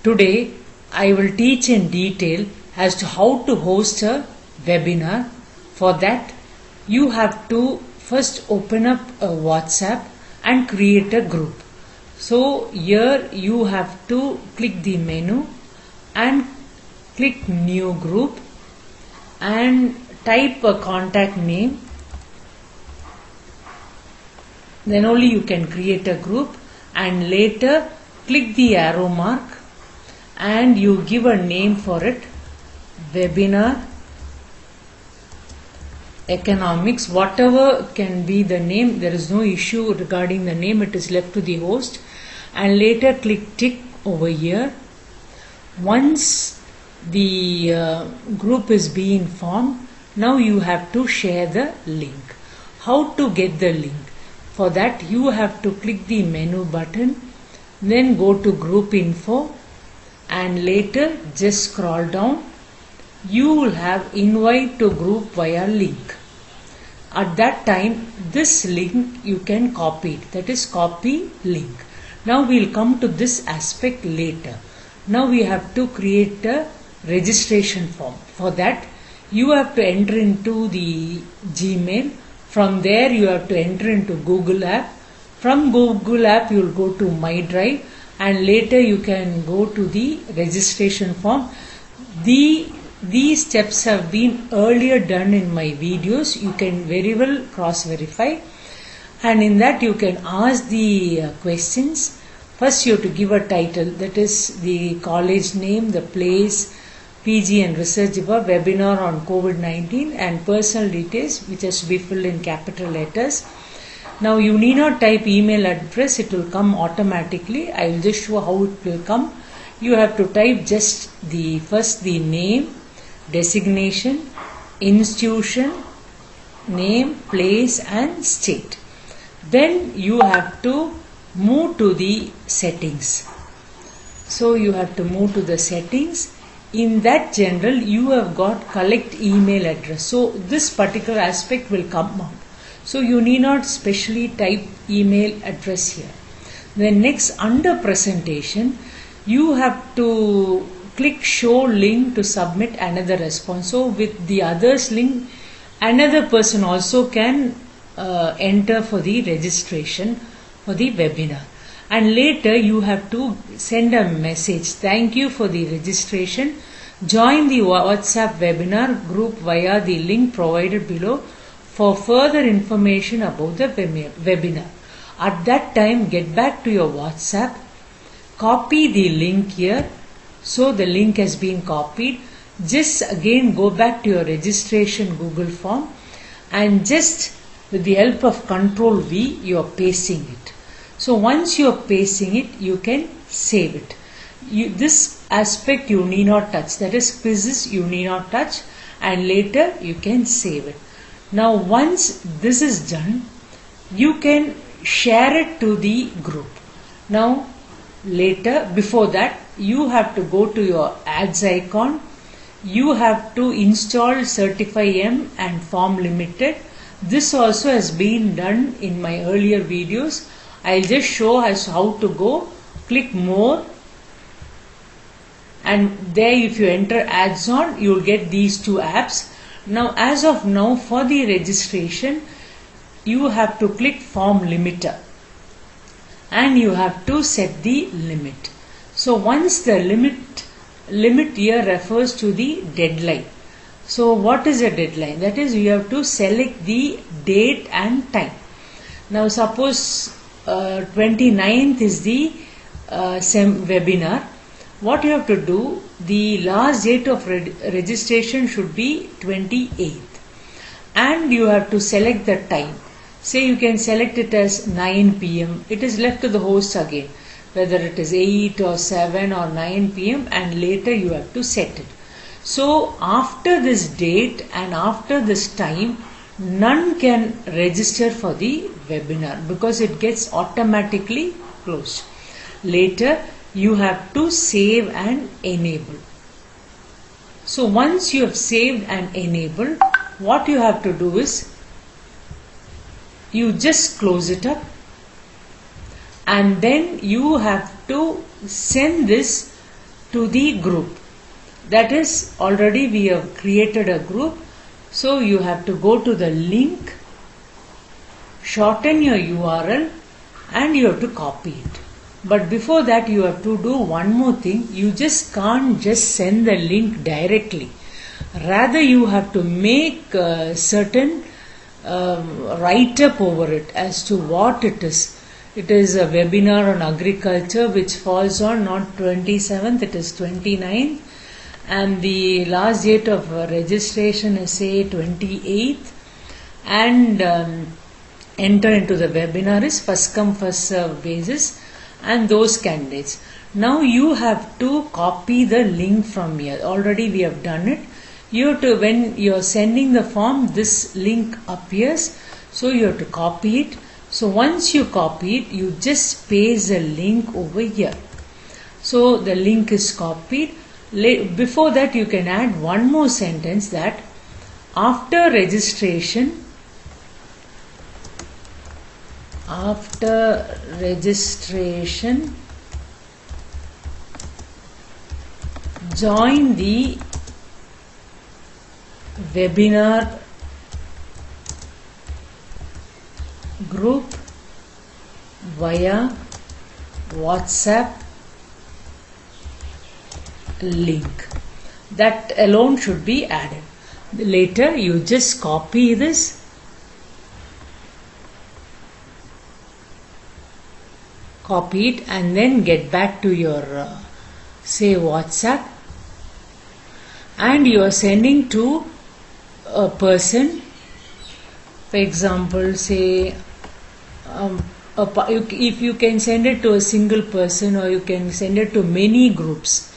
Today I will teach in detail as to how to host a webinar. For that you have to first open up a WhatsApp and create a group. So here you have to click the menu and click new group and type a contact name. Then only you can create a group, and later click the arrow mark and you give a name for it, webinar economics, whatever can be the name. There is no issue regarding the name, it is left to the host. And later click tick over here. Once the group is being formed, now you have to share the link. How to get the link? For that you have to click the menu button, then go to group info, and later just scroll down. You will have invite to group via link. At that time this link you can copy it, that is copy link. Now we will come to this aspect later. Now we have to create a registration form. For that you have to enter into the Gmail. From there you have to enter into Google app. From Google app you will go to My Drive, and later you can go to the registration form. These steps have been earlier done in my videos. You can very well cross verify, and in that you can ask the questions. First you have to give a title, that is the college name, the place, PG and research about webinar on COVID-19, and personal details which has to be filled in capital letters. Now you need not type email address, it will come automatically. I will just show how it will come. You have to type just the first the name, designation, institution, name, place and state. Then you have to move to the settings. So you have to move to the settings. In that general you have got collect email address. So this particular aspect will come out. So you need not specially type email address here. Then next under presentation you have to click show link to submit another response. So with the others link another person also can enter for the registration for the webinar. And later you have to send a message, thank you for the registration, join the WhatsApp webinar group via the link provided below for further information about the webinar. At that time get back to your WhatsApp, copy the link here. So the link has been copied. Just again go back to your registration Google form, and just with the help of Ctrl V you are pasting it. So once you are pasting it, you can save it. This aspect you need not touch, that is quizzes you need not touch, and later you can save it. Now once this is done, you can share it to the group. Now later, before that you have to go to your ads icon. You have to install Certify M and Form Limited. This also has been done in my earlier videos. I'll just show us how to go. Click more, and there if you enter ads on, you will get these two apps. Now as of now for the registration you have to click form limiter, and you have to set the limit. So once the limit here refers to the deadline. So what is a deadline? That is, you have to select the date and time. Now suppose 29th is the webinar. What you have to do, the last date of registration should be 28th, and you have to select the time. Say you can select it as 9 p.m. It is left to the host again, whether it is 8 or 7 or 9 p.m. and later you have to set it. So after this date and after this time, none can register for the webinar because it gets automatically closed. Later you have to save and enable. So once you have saved and enabled, what you have to do is you just close it up, and then you have to send this to the group. That is, already we have created a group. So you have to go to the link, shorten your URL, and you have to copy it. But before that, you have to do one more thing. You just can't just send the link directly. Rather, you have to make a certain write-up over it as to what it is. It is a webinar on agriculture which falls on not 27th, it is 29th. And the last date of registration is say 28th. And enter into the webinar is first come first serve basis, and those candidates. Now you have to copy the link from here. Already we have done it. You have to, when you are sending the form, this link appears, so you have to copy it. So once you copy it, you just paste the link over here. So the link is copied. Before that, you can add one more sentence that after registration, join the webinar group via WhatsApp link. That alone should be added. Later you just copy this, copy it, and then get back to your say WhatsApp, and you are sending to a person. For example, say if you can send it to a single person, or you can send it to many groups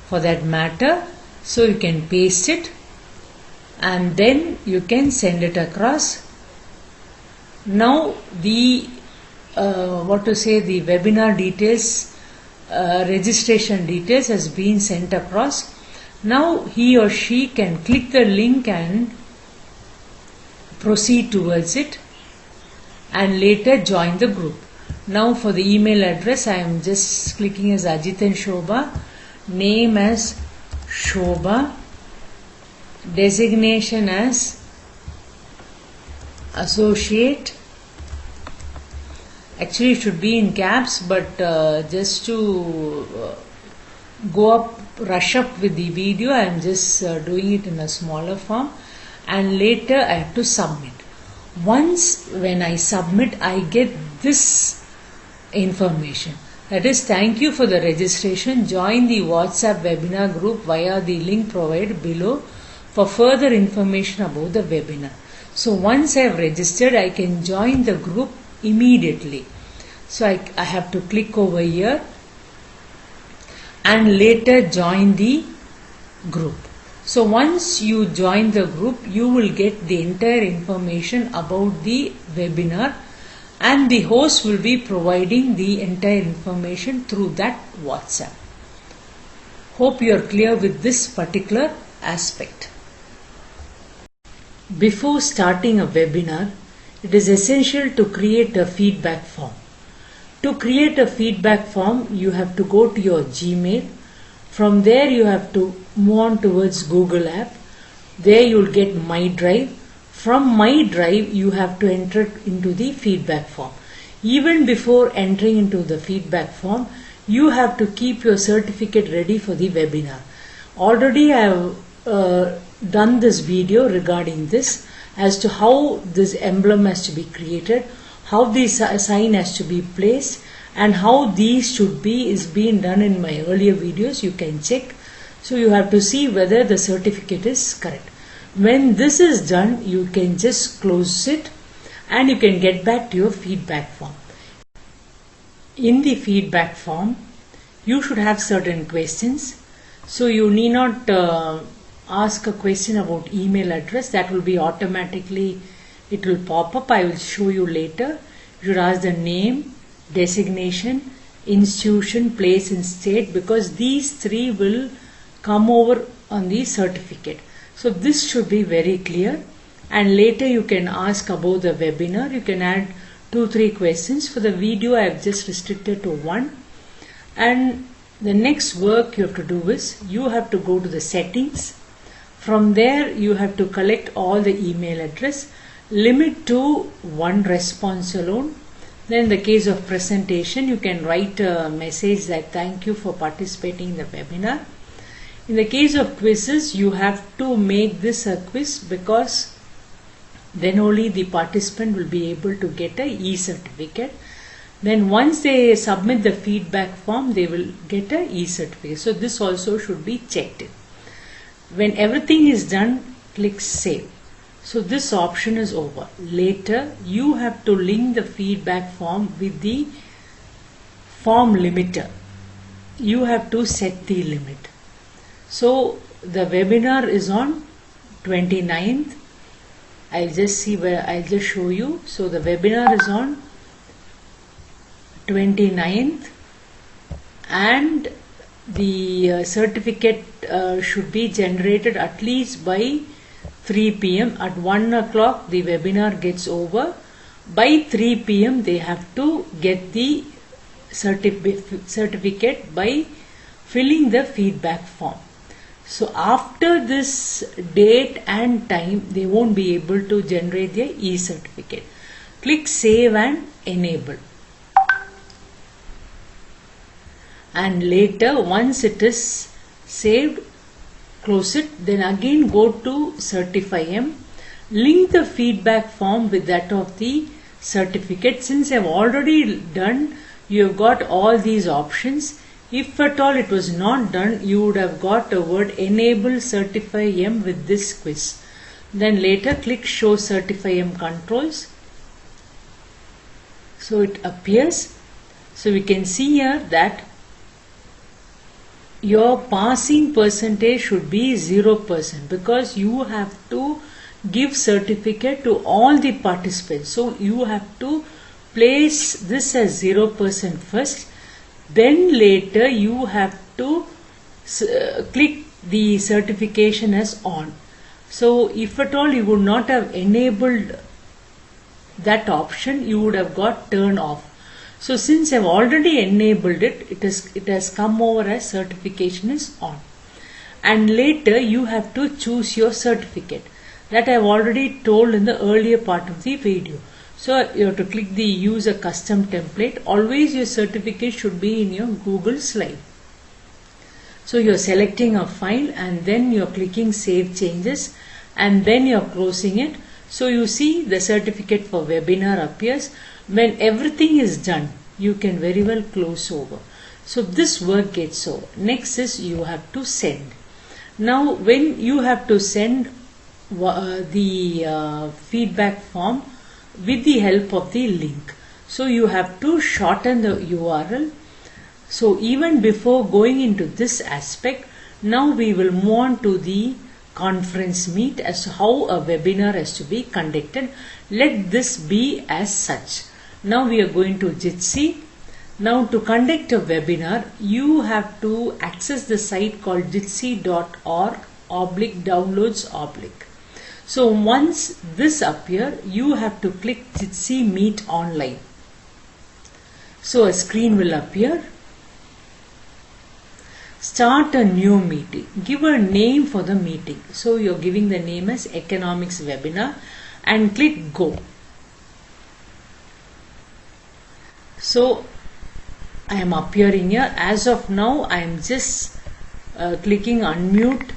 for that matter. So you can paste it and then you can send it across. Now the the webinar details, registration details has been sent across. Now he or she can click the link and proceed towards it, and later join the group. Now for the email address, I am just clicking as Ajit and Shobha, name as Shobha, designation as associate. Actually it should be in caps, but just to rush up with the video, I am just doing it in a smaller form, and later I have to submit. Once when I submit, I get this information. That is, thank you for the registration. Join the WhatsApp webinar group via the link provided below for further information about the webinar. So once I have registered, I can join the group immediately. So I have to click over here and later join the group. So once you join the group, you will get the entire information about the webinar, and the host will be providing the entire information through that WhatsApp. Hope you are clear with this particular aspect. Before starting a webinar, it is essential to create a feedback form. To create a feedback form, you have to go to your Gmail. From there you have to move on towards Google app. There you will get My Drive. From My Drive you have to enter into the feedback form. Even before entering into the feedback form, you have to keep your certificate ready for the webinar. Already I have done this video regarding this, as to how this emblem has to be created, how this sign has to be placed, and how these should be is being done in my earlier videos. You can check. So you have to see whether the certificate is correct. When this is done, you can just close it and you can get back to your feedback form. In the feedback form, you should have certain questions. So you need not ask a question about email address. That will be automatically, it will pop up. I will show you later. You should ask the name, designation, institution, place and state, because these three will come over on the certificate. So this should be very clear, and later you can ask about the webinar. You can add 2-3 questions. For the video I have just restricted to one, and The next work you have to do is you have to go to the settings. From there you have to collect all the email address, limit to one response alone. Then in the case of presentation, you can write a message like thank you for participating in the webinar. In the case of quizzes, you have to make this a quiz because then only the participant will be able to get a e-certificate. Then once they submit the feedback form, they will get a e-certificate. So this also should be checked in. When everything is done, click save. So this option is over. Later, you have to link the feedback form with the form limiter. You have to set the limit. So the webinar is on 29th. I'll just show you. So the webinar is on 29th and the certificate should be generated at least by 3 p.m. At 1 o'clock the webinar gets over. By 3 p.m. they have to get the certificate by filling the feedback form. So after this date and time they won't be able to generate their e-certificate. Click save and enable. And later once it is saved, close it, then again go to CertifyM, link the feedback form with that of the certificate. Since I have already done, you have got all these options. If at all it was not done, you would have got a word enable CertifyM with this quiz. Then later click show CertifyM controls. So it appears. So we can see here that your passing percentage should be 0% because you have to give certificate to all the participants. So you have to place this as 0% first. Then later you have to click the certification as on. So if at all you would not have enabled that option, you would have got turn off. So since I have already enabled it, it has come over as certification is on. And later you have to choose your certificate. That I have already told in the earlier part of the video. So you have to click the use a custom template. Always your certificate should be in your Google slide. So you are selecting a file and then you are clicking save changes and then you are closing it. So you see the certificate for webinar appears. When everything is done, you can very well close over. So this work gets over. Next is you have to send. Now when you have to send the feedback form with the help of the link. So you have to shorten the URL. So even before going into this aspect, now we will move on to the conference meet as to how a webinar has to be conducted. Let this be as such. Now we are going to Jitsi. Now to conduct a webinar, you have to access the site called jitsi.org/downloads/. So once this appears, you have to click Jitsi Meet Online. So a screen will appear. Start a new meeting. Give a name for the meeting. So you're giving the name as Economics Webinar and click Go. So I am appearing here. As of now, I am just clicking unmute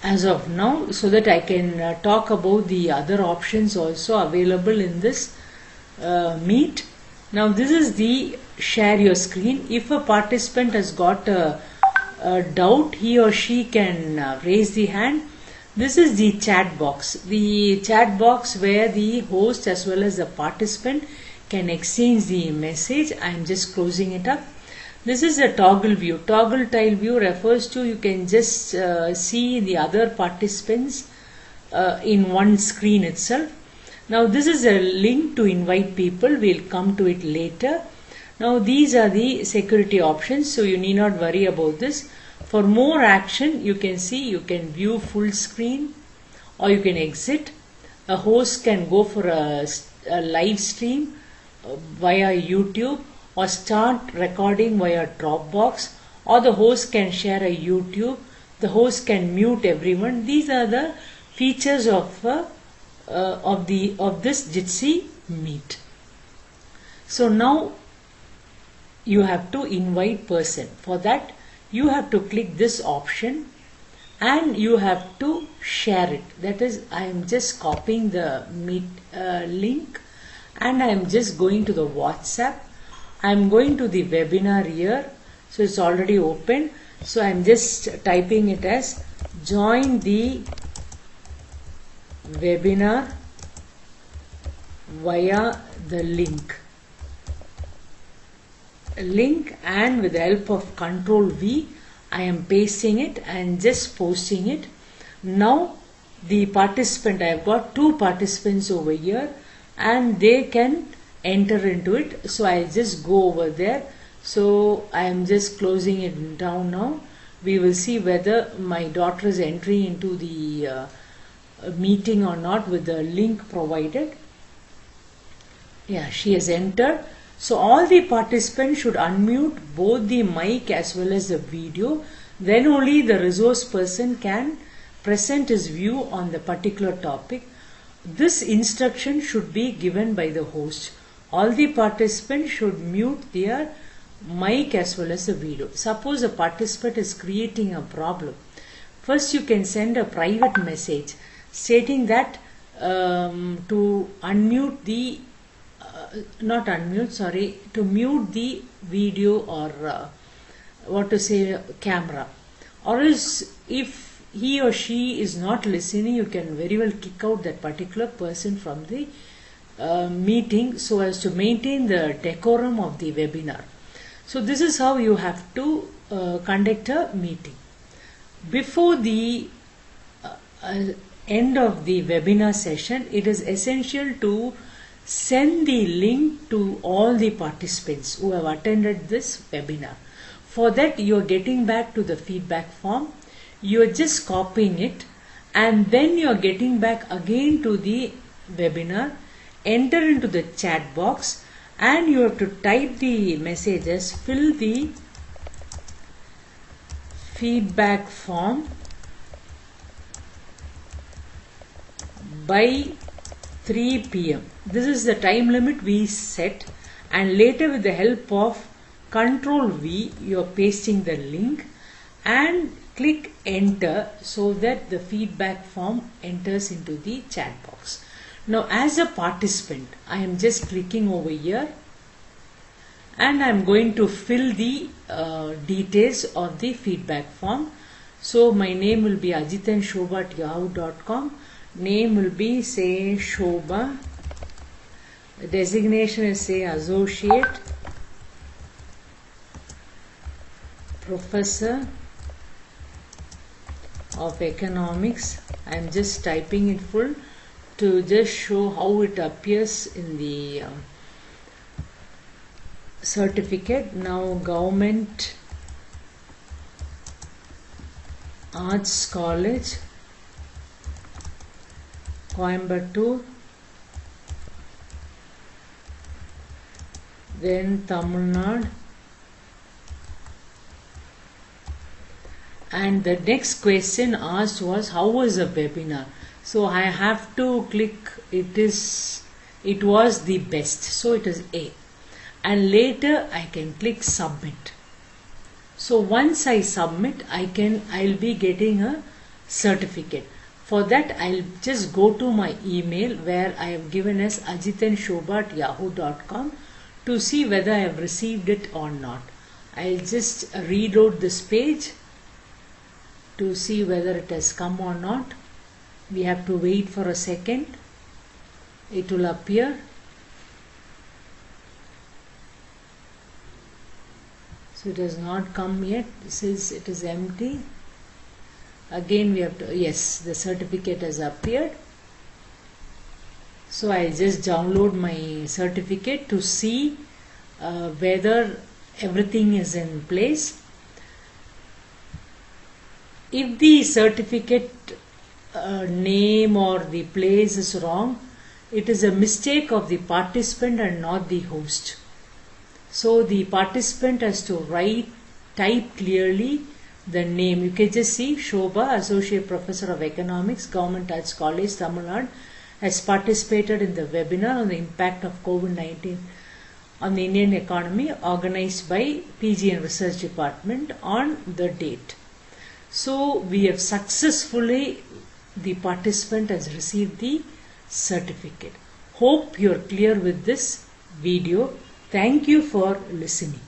as of now so that I can talk about the other options also available in this meet. Now this is the share your screen. If a participant has got a doubt, he or she can raise the hand. This is the chat box. The chat box where the host as well as the participant can exchange the message. I am just closing it up. This is a toggle view. Toggle tile view refers to you can just see the other participants in one screen itself. Now this is a link to invite people. We'll come to it later. Now these are the security options, so you need not worry about this. For more action, you can see you can view full screen or you can exit. A host can go for a live stream via YouTube, or start recording via Dropbox, or the host can share a YouTube, the host can mute everyone. These are the features of this Jitsi Meet. So now you have to invite person. For that you have to click this option and you have to share it. That is, I am just copying the Meet link and I am just going to the WhatsApp. I am going to the webinar here. So it's already open. So I am just typing it as join the webinar via the link, and with the help of Control V I am pasting it and just posting it. Now the participant, I have got 2 participants over here and they can enter into it. So I just go over there. So I am just closing it down now. We will see whether my daughter is entering into the meeting or not with the link provided. Yeah, she has entered. So all the participants should unmute both the mic as well as the video. Then only the resource person can present his view on the particular topic. This instruction should be given by the host. All the participants should mute their mic as well as the video. Suppose a participant is creating a problem. First you can send a private message stating that to unmute the to mute the video or camera, or else if he or she is not listening, you can very well kick out that particular person from the meeting so as to maintain the decorum of the webinar. So this is how you have to conduct a meeting. Before the end of the webinar session, it is essential to send the link to all the participants who have attended this webinar. For that you are getting back to the feedback form, you are just copying it and then you are getting back again to the webinar, enter into the chat box and you have to type the messages, fill the feedback form by 3 p.m. This is the time limit we set, and later with the help of Control V you are pasting the link and click enter so that the feedback form enters into the chat box. Now as a participant I am just clicking over here and I am going to fill the details of the feedback form. So my name will be ajitan@yahoo.com. Name will be say Shobha, designation is say associate, professor of economics. I am just typing it full to just show how it appears in the certificate. Now Government Arts College, Coimbatore, then Tamil Nadu, and the next question asked was how was the webinar. So I have to click it was the best, so it is A, and later I can click submit. So once I submit I'll be getting a certificate. For that I'll just go to my email where I have given as ajitanshobha@yahoo.com to see whether I have received it or not. I'll just reload this page to see whether it has come or not. We have to wait for a second. It will appear. So it has not come yet. It says it is empty. Again we have to, yes, the certificate has appeared. So I just download my certificate to see whether everything is in place. If the certificate name or the place is wrong, it is a mistake of the participant and not the host. So the participant has to type clearly the name. You can just see Shobha, Associate Professor of Economics, Government Arts College, Tamil Nadu, has participated in the webinar on the impact of COVID-19 on the Indian economy, organized by PG and Research Department on the date. So we have successfully, the participant has received the certificate. Hope you are clear with this video. Thank you for listening.